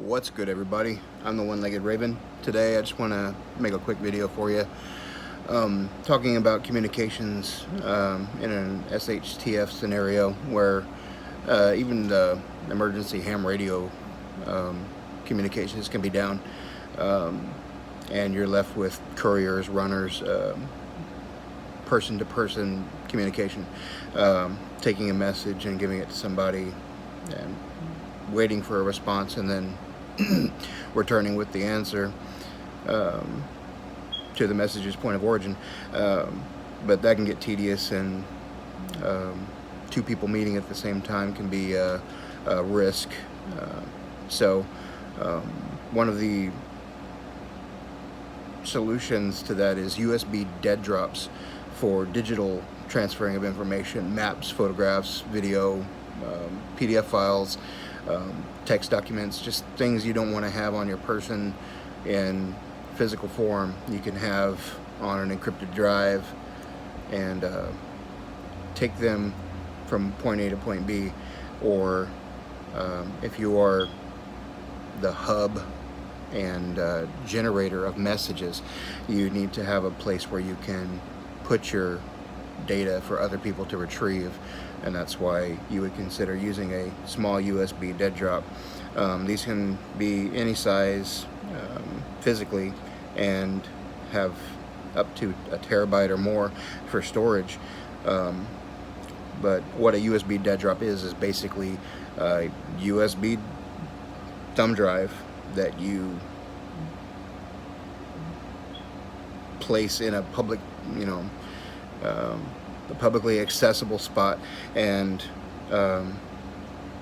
What's good, everybody? I'm the One-Legged Raven. Today I just want to make a quick video for you talking about communications in an SHTF scenario where even the emergency ham radio communications can be down, and you're left with couriers, runners, person-to-person communication, taking a message and giving it to somebody and waiting for a response, and then returning with the answer to the message's point of origin. But that can get tedious, and two people meeting at the same time can be a risk. So one of the solutions to that is USB dead drops for digital transferring of information: maps, photographs, video, PDF files, text documents, just things you don't want to have on your person in physical form. You can have on an encrypted drive and take them from point A to point B, or if you are the hub and generator of messages, you need to have a place where you can put your data for other people to retrieve, and that's why you would consider using a small USB dead drop. These can be any size physically and have up to a terabyte or more for storage. But what a USB dead drop is basically a USB thumb drive that you place in a public, a publicly accessible spot, and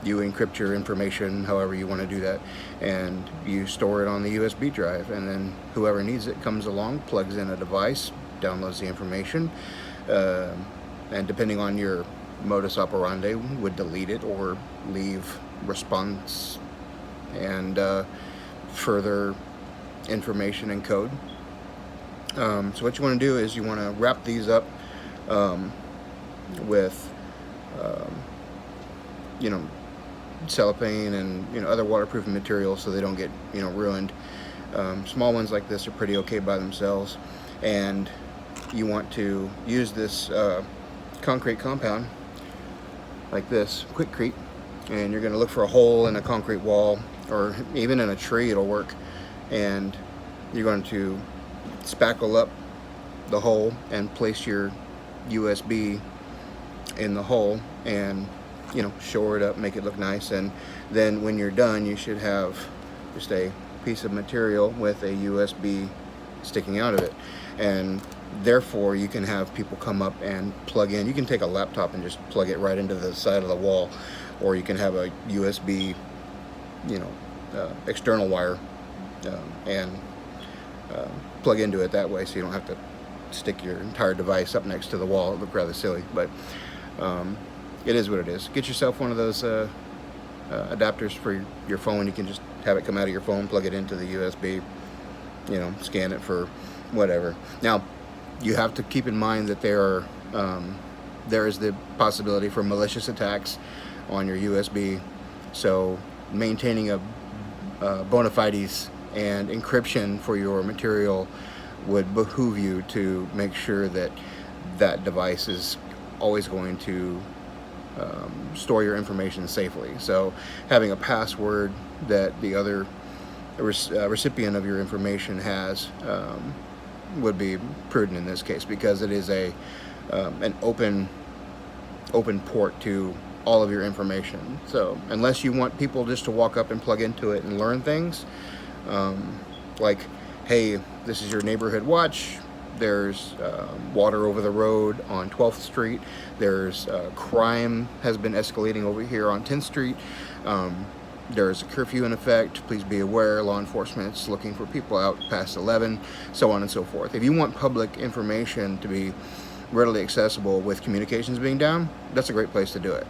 you encrypt your information however you want to do that, and you store it on the USB drive, and then whoever needs it comes along, plugs in a device, downloads the information, and depending on your modus operandi, would delete it or leave response and further information and code. So what you want to do is you want to wrap these up with cellophane and other waterproofing materials so they don't get ruined. Small ones like this are pretty okay by themselves, and you want to use this concrete compound like this, Quickcrete, and you're going to look for a hole in a concrete wall, or even in a tree, it'll work, and you're going to spackle up the hole and place your USB in the hole, and shore it up, make it look nice, and then when you're done, you should have just a piece of material with a USB sticking out of it, and therefore you can have people come up and plug in. You can take a laptop and just plug it right into the side of the wall, or you can have a USB external wire and plug into it that way, so you don't have to stick your entire device up next to the wall. It would look rather silly, but it is what it is. Get yourself one of those adapters for your phone. You can just have it come out of your phone, plug it into the USB, scan it for whatever. Now, you have to keep in mind that there is the possibility for malicious attacks on your USB, so maintaining a bona fides and encryption for your material would behoove you to make sure that that device is always going to store your information safely. So having a password that the other recipient of your information has would be prudent in this case, because it is an open port to all of your information. So unless you want people just to walk up and plug into it and learn things, like, hey, this is your neighborhood watch, there's water over the road on 12th Street, there's crime has been escalating over here on 10th Street, there's a curfew in effect, please be aware, law enforcement is looking for people out past 11, so on and so forth. If you want public information to be readily accessible with communications being down, that's a great place to do it.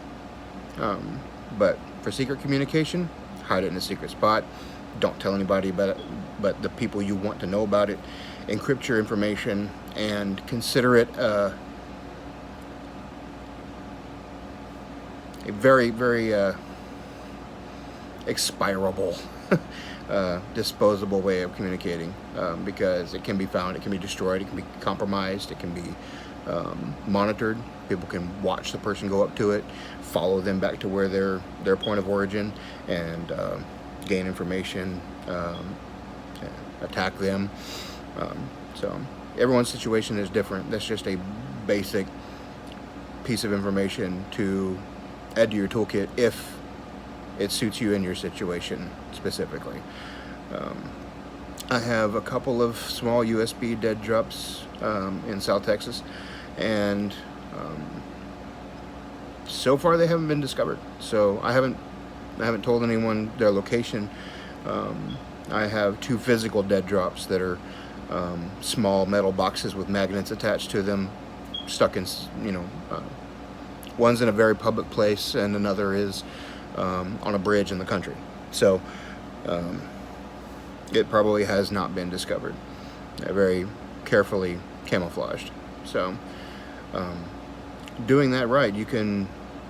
But for secret communication, hide it in a secret spot. Don't tell anybody about it but the people you want to know about it. Encrypt your information and consider it a very, very expirable, disposable way of communicating, because it can be found, it can be destroyed, it can be compromised, it can be monitored. People can watch the person go up to it, follow them back to where their point of origin, and gain information, attack them. So everyone's situation is different. That's just a basic piece of information to add to your toolkit if it suits you in your situation specifically. I have a couple of small USB dead drops in South Texas, and so far they haven't been discovered. So I haven't told anyone their location. I have 2 physical dead drops that are small metal boxes with magnets attached to them, stuck in, one's in a very public place and another is on a bridge in the country. So it probably has not been discovered. They're very carefully camouflaged. So doing that right, you can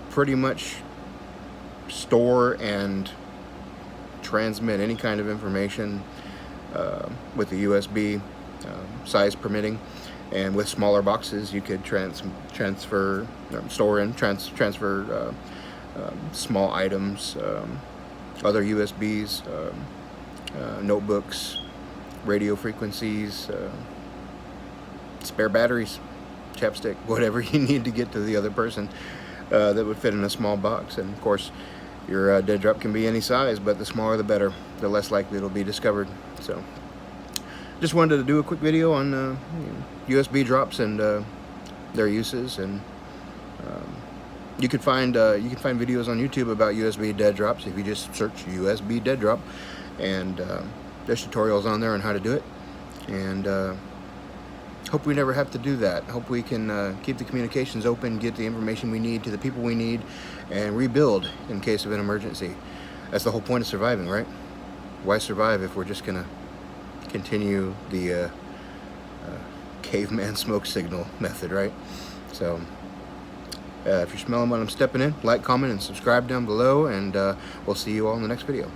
pretty much store and transmit any kind of information with the USB size permitting, and with smaller boxes you could transfer small items, other USBs, notebooks, radio frequencies, spare batteries, chapstick, whatever you need to get to the other person that would fit in a small box. And of course your dead drop can be any size, but the smaller the better, the less likely it'll be discovered. So just wanted to do a quick video on USB drops and their uses. And you can find videos on YouTube about USB dead drops if you just search USB dead drop, and there's tutorials on there on how to do it. And hope we never have to do that. Hope we can keep the communications open, get the information we need to the people we need, and rebuild in case of an emergency. That's the whole point of surviving, right? Why survive if we're just gonna continue the caveman smoke signal method, right? So if you're smelling what I'm stepping in, like, comment, and subscribe down below, and we'll see you all in the next video.